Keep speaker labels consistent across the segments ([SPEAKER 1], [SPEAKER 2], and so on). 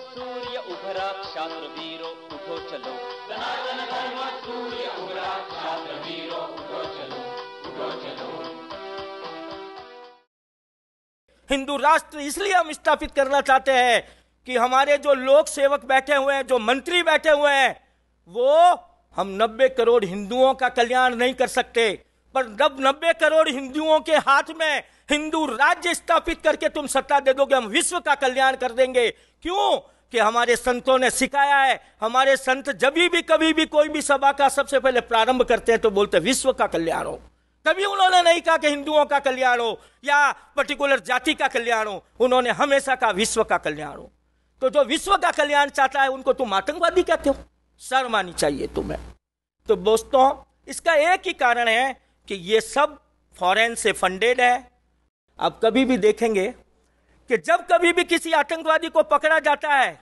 [SPEAKER 1] सूर्य उभरा क्षात्र वीरो उठो चलो।
[SPEAKER 2] सनातन धर्म सूर्य उभरा क्षात्र वीरो उठो चलो, उठो चलो।
[SPEAKER 3] हिंदू राष्ट्र इसलिए हम स्थापित करना चाहते हैं कि हमारे जो लोक सेवक बैठे हुए हैं, जो मंत्री बैठे हुए हैं, वो हम 90 करोड़ हिंदुओं का कल्याण नहीं कर सकते, पर जब 90 करोड़ हिंदुओं के हाथ में हिंदू राज्य स्थापित करके तुम सत्ता दे दोगे, हम विश्व का कल्याण कर देंगे। क्यों? कि हमारे संतों ने सिखाया है। हमारे संत जब भी कभी भी कोई भी सभा का सबसे पहले प्रारंभ करते हैं तो बोलते हैं विश्व का कल्याण हो। कभी उन्होंने नहीं कहा कि हिंदुओं का कल्याण हो या पर्टिकुलर जाति का कल्याण हो, उन्होंने हमेशा कहा विश्व का कल्याण हो। तो जो विश्व का कल्याण चाहता है उनको तुम आतंकवादी कहते हो? शर्म आनी चाहिए तुम्हें। तो दोस्तों, इसका एक ही कारण है कि ये सब फॉरेन से फंडेड है। आप कभी भी देखेंगे कि जब कभी भी किसी आतंकवादी को पकड़ा जाता है,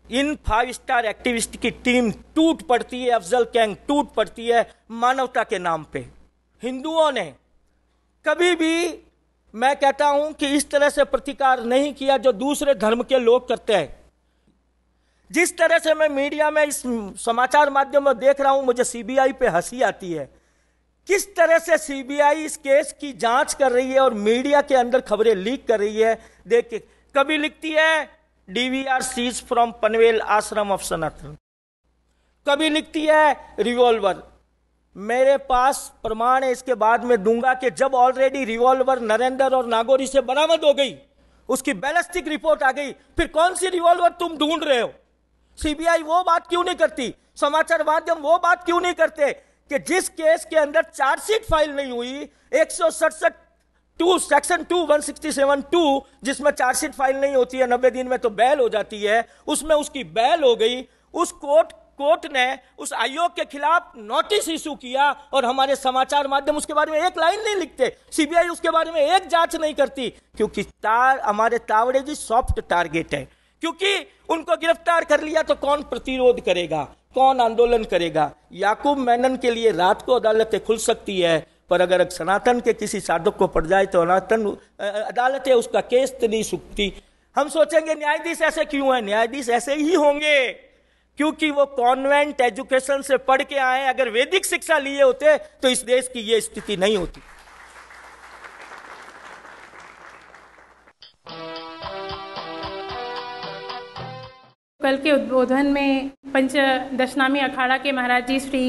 [SPEAKER 3] इन 5 स्टार एक्टिविस्ट की टीम टूट पड़ती है, अफजल गैंग टूट पड़ती है मानवता के नाम पे। हिंदुओं ने कभी भी, मैं कहता हूं कि इस तरह से प्रतिकार नहीं किया जो दूसरे धर्म के लोग करते हैं। जिस तरह से मैं मीडिया में, इस समाचार माध्यम में देख रहा हूं, मुझे सीबीआई पे हंसी आती है। किस तरह से सीबीआई इस केस की जांच कर रही है और मीडिया के अंदर खबरें लीक कर रही है। देख के कभी लिखती है डीवीआर सीज फ्रॉम पनवेल आश्रम ऑफ सनातन, कभी लिखती है रिवॉल्वर। मेरे पास प्रमाण है, इसके बाद में दूंगा, कि जब ऑलरेडी रिवॉल्वर नरेंद्र और नागौरी से बरामद हो गई, उसकी बैलिस्टिक रिपोर्ट आ गई, फिर कौन सी रिवॉल्वर तुम ढूंढ रहे हो? सीबीआई वो बात क्यों नहीं करती? समाचार माध्यम वो बात क्यों नहीं करते कि जिस केस के अंदर चार्जशीट फाइल नहीं हुई, 167 सेक्शन 2 167(2) जिसमें चार्जशीट फाइल नहीं होती है, 90 दिन में तो बैल हो जाती है, उसमें उसकी बैल हो गई। उस कोर्ट ने उस आयोग के खिलाफ नोटिस इशू किया और हमारे समाचार माध्यम उसके बारे में एक लाइन नहीं लिखते। सीबीआई उसके बारे में एक जांच नहीं करती, क्योंकि हमारे तावड़े जी सॉफ्ट टारगेट है। क्योंकि उनको गिरफ्तार कर लिया तो कौन प्रतिरोध करेगा, कौन आंदोलन करेगा? याकूब मेनन के लिए रात को अदालतें खुल सकती है, पर अगर सनातन के किसी साधक को पड़ जाए तो सनातन अदालतें उसका केस तो नहीं सुखती। हम सोचेंगे न्यायाधीश ऐसे क्यों हैं? न्यायाधीश ऐसे ही होंगे क्योंकि वो कॉन्वेंट एजुकेशन से पढ़ के आए। अगर वैदिक शिक्षा लिए होते तो इस देश की ये स्थिति नहीं होती।
[SPEAKER 4] कल के उद्बोधन में पंचदशनामी अखाड़ा के महाराज जी श्री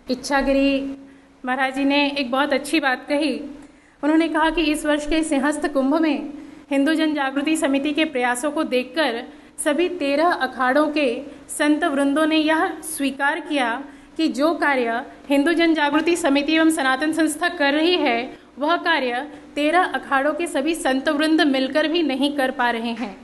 [SPEAKER 4] इच्छागिरी महाराज जी ने एक बहुत अच्छी बात कही। उन्होंने कहा कि इस वर्ष के सिंहस्थ कुंभ में हिंदू जन जागृति समिति के प्रयासों को देखकर सभी 13 अखाड़ों के संत वृंदों ने यह स्वीकार किया कि जो कार्य हिंदू जन जागृति समिति एवं सनातन संस्था कर रही है, वह कार्य 13 अखाड़ों के सभी संत वृंद मिलकर भी नहीं कर पा रहे हैं।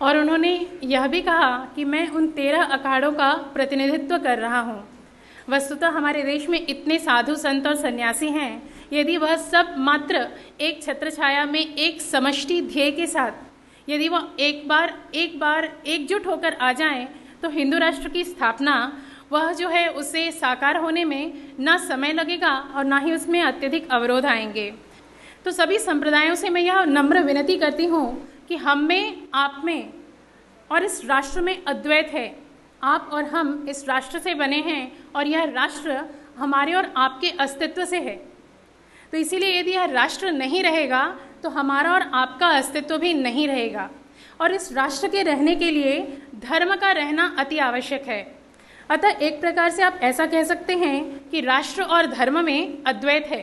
[SPEAKER 4] और उन्होंने यह भी कहा कि मैं उन 13 अखाड़ों का प्रतिनिधित्व कर रहा हूँ। वस्तुतः हमारे देश में इतने साधु संत और सन्यासी हैं, यदि वह सब मात्र एक छत्र छाया में एक समष्टि ध्येय के साथ यदि वह एक बार एकजुट होकर आ जाएं, तो हिंदू राष्ट्र की स्थापना वह जो है उसे साकार होने में ना समय लगेगा और ना ही उसमें अत्यधिक अवरोध आएंगे। तो सभी संप्रदायों से मैं यह नम्र विनती करती हूँ कि हम में, आप में और इस राष्ट्र में अद्वैत है। आप और हम इस राष्ट्र से बने हैं और यह राष्ट्र हमारे और आपके अस्तित्व से है। तो इसीलिए यदि यह राष्ट्र नहीं रहेगा तो हमारा और आपका अस्तित्व भी नहीं रहेगा। और इस राष्ट्र के रहने के लिए धर्म का रहना अति आवश्यक है। अतः एक प्रकार से आप ऐसा कह सकते हैं कि राष्ट्र और धर्म में अद्वैत है।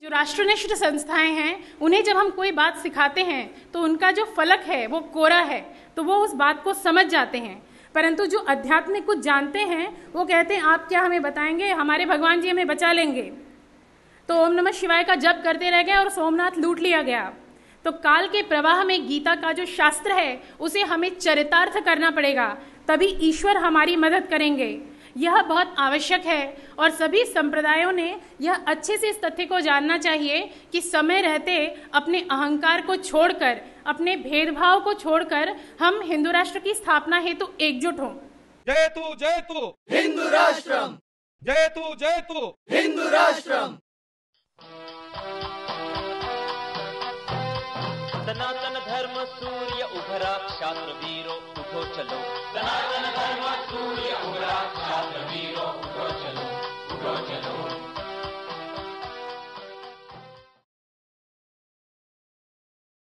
[SPEAKER 4] जो राष्ट्रनिष्ठ संस्थाएं हैं, उन्हें जब हम कोई बात सिखाते हैं तो उनका जो फलक है वो कोरा है, तो वो उस बात को समझ जाते हैं। परंतु जो अध्यात्मिक कुछ जानते हैं वो कहते हैं आप क्या हमें बताएंगे, हमारे भगवान जी हमें बचा लेंगे। तो ओम नमः शिवाय का जप करते रह गए और सोमनाथ लूट लिया गया। तो काल के प्रवाह में गीता का जो शास्त्र है उसे हमें चरितार्थ करना पड़ेगा, तभी ईश्वर हमारी मदद करेंगे। यह बहुत आवश्यक है और सभी संप्रदायों ने यह अच्छे से इस तथ्य को जानना चाहिए कि समय रहते अपने अहंकार को छोड़कर, अपने भेदभाव को छोड़कर हम हिंदू राष्ट्र की स्थापना हेतु एकजुट हों।
[SPEAKER 5] जय तू
[SPEAKER 2] हिंदू राष्ट्रम,
[SPEAKER 5] जय तू
[SPEAKER 2] हिंदू राष्ट्रम।
[SPEAKER 1] सनातन धर्म सूर्य उभरा, क्षात्र वीरों उठो चलो।
[SPEAKER 2] सनातन